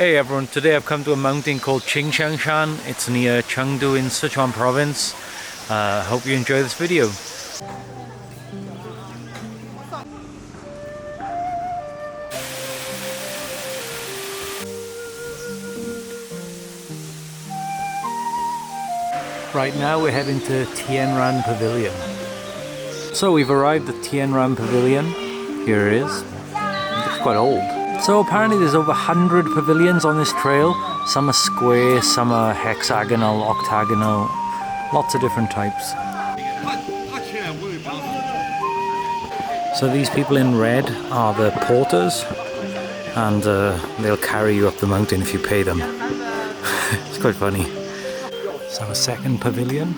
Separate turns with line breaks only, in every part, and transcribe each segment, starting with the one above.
Hey everyone, today I've come to a mountain called Qingchengsan. It's near Chengdu in Sichuan province. Hope you enjoy this video. Right now we're heading to Tianran Pavilion. So we've arrived at Tianran Pavilion. Here it is. It's quite old. So apparently there's over 100 pavilions on this trail. Some are square, some are hexagonal, octagonal, lots of different types. So these people in red are the porters, and they'll carry you up the mountain if you pay them. It's quite funny. So a second pavilion.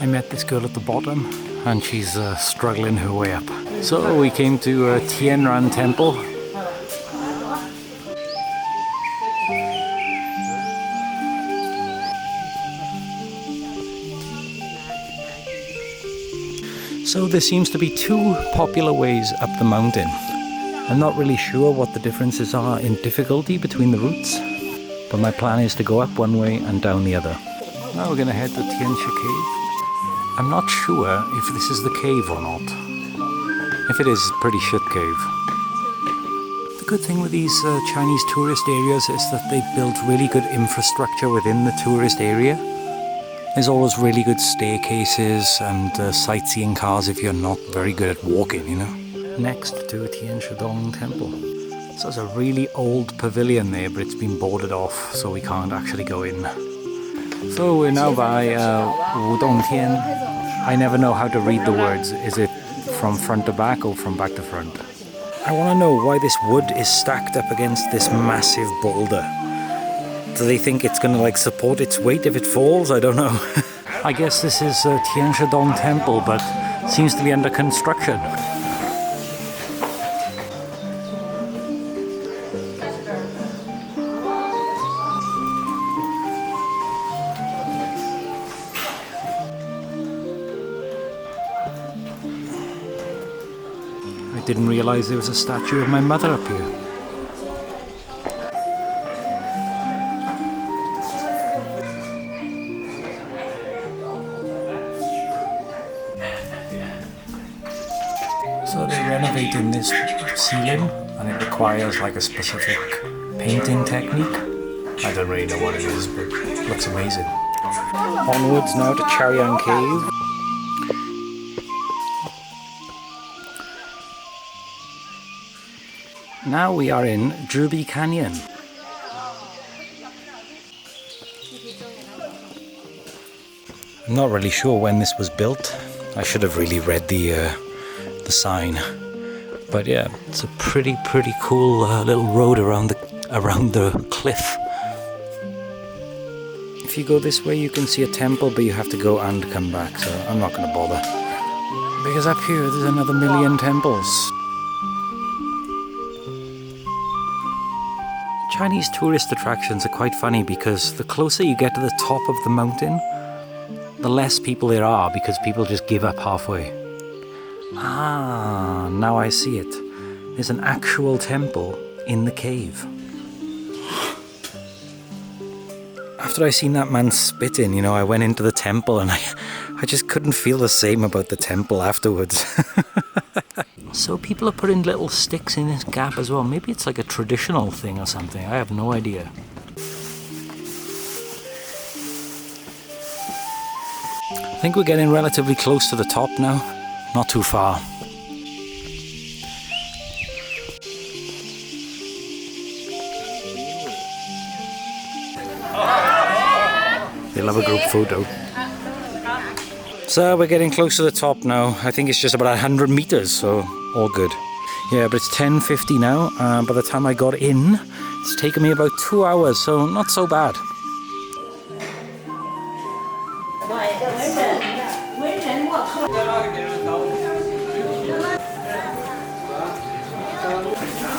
I met this girl at the bottom and she's struggling her way up. So we came to Tianran Temple. So there seems to be two popular ways up the mountain. I'm not really sure what the differences are in difficulty between the routes, but my plan is to go up one way and down the other. Now we're going to head to Tiansha Cave. I'm not sure if this is the cave or not. If it is, it's a pretty shit cave. The good thing with these Chinese tourist areas is that they build really good infrastructure within the tourist area. There's always really good staircases and sightseeing cars if you're not very good at walking, you know. Next to Tianshadong Temple. So there's a really old pavilion there, but it's been boarded off, so we can't actually go in. So we're now by Wudongtian. I never know how to read the words. Is it from front to back or from back to front? I want to know why this wood is stacked up against this massive boulder. Do they think it's going to like support its weight if it falls? I don't know. I guess this is Tianshadong Temple, but seems to be under construction. I didn't realize there was a statue of my mother up here. So they're renovating this ceiling and it requires like a specific painting technique. I don't really know what it is, but it looks amazing. Onwards now to Chaoyang Cave. Now we are in Zhibi Canyon. I'm not really sure when this was built. I should have really read the sign. But yeah, it's a pretty cool little road around the cliff. If you go this way, you can see a temple, but you have to go and come back. So I'm not going to bother. Because up here, there's another 1,000,000 temples. Chinese tourist attractions are quite funny because the closer you get to the top of the mountain, the less people there are because people just give up halfway. Ah, now I see it. There's an actual temple in the cave. After I seen that man spitting, you know, I went into the temple and I just couldn't feel the same about the temple afterwards. So people are putting little sticks in this gap as well. Maybe it's like a traditional thing or something. I have no idea. I think we're getting relatively close to the top now. Not too far. They love a group photo. So we're getting close to the top now. I think it's just about 100 meters, so all good. Yeah, but it's 10:50 now. By the time I got in, it's taken me about 2 hours, so not so bad.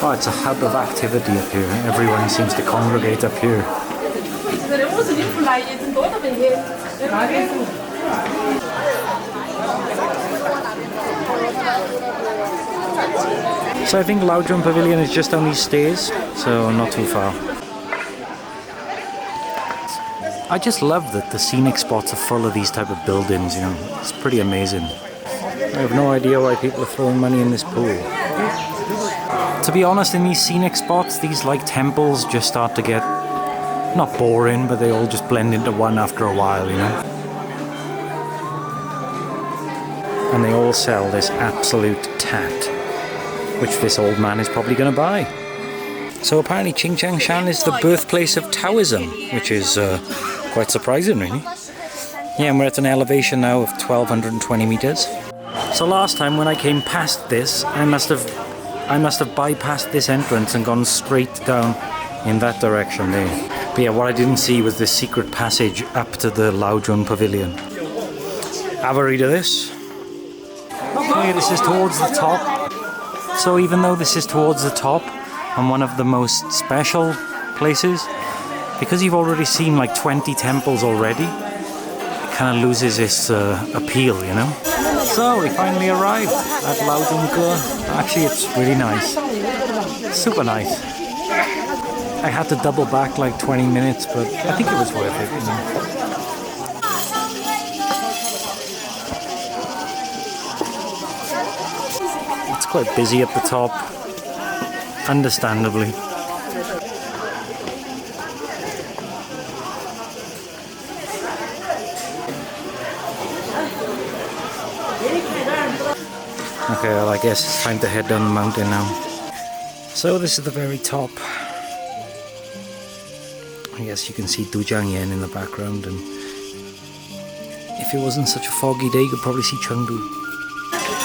Oh, it's a hub of activity up here. Everyone seems to congregate up here. So I think Laozhong Pavilion is just on these stairs, so not too far. I just love that the scenic spots are full of these type of buildings, you know. It's pretty amazing. I have no idea why people are throwing money in this pool. To be honest, in these scenic spots, these like temples just start to get not boring, but they all just blend into one after a while, you know. And they all sell this absolute tat, which this old man is probably going to buy. So apparently Qingchengsan is the birthplace of Daoism, which is quite surprising, really. Yeah, and we're at an elevation now of 1220 meters. So last time when I came past this, I must have bypassed this entrance and gone straight down in that direction there. But yeah, what I didn't see was this secret passage up to the Laozhong Pavilion. Have a read of this. Okay, this is towards the top. So even though this is towards the top and one of the most special places, because you've already seen like 20 temples already, it kind of loses its appeal, you know? So we finally arrived at Laozhong. Actually, it's really nice. Super nice. I had to double back like 20 minutes, but I think it was worth it, you know? It's quite busy at the top, understandably. Okay, well, I guess it's time to head down the mountain now. So this is the very top. I guess you can see Dujiangyan in the background, and if it wasn't such a foggy day, you could probably see Chengdu.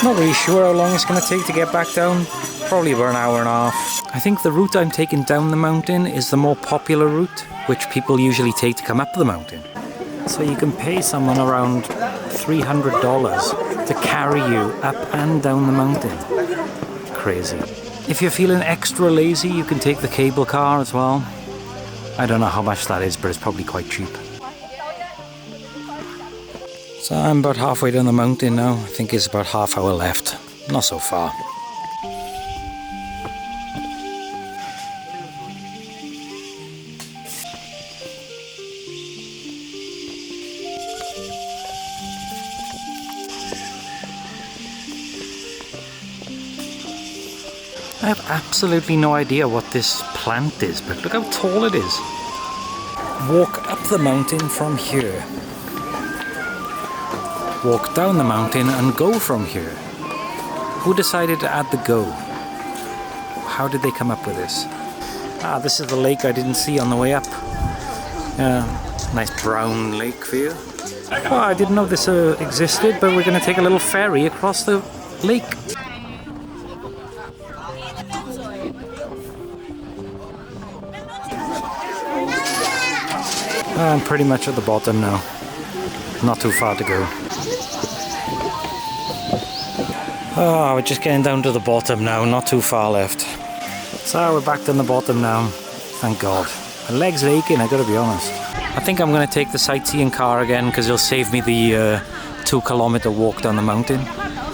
Not really sure how long it's going to take to get back down. Probably about an hour and a half. I think the route I'm taking down the mountain is the more popular route, which people usually take to come up the mountain. So you can pay someone around $300 to carry you up and down the mountain. Crazy. If you're feeling extra lazy, you can take the cable car as well. I don't know how much that is, but it's probably quite cheap. So I'm about halfway down the mountain now. I think it's about half hour left. Not so far. I have absolutely no idea what this plant is, but look how tall it is. Walk up the mountain from here. Walk down the mountain and go from here. Who decided to add the go? How did they come up with this? Ah, this is the lake I didn't see on the way up. Nice brown lake view. Well, I didn't know this existed, but we're going to take a little ferry across the lake. I'm pretty much at the bottom now. Not too far to go. Oh, we're just getting down to the bottom now, not too far left. So we're back down the bottom now, thank God. My legs are aching, I gotta be honest. I think I'm gonna take the sightseeing car again because it'll save me the 2 kilometer walk down the mountain.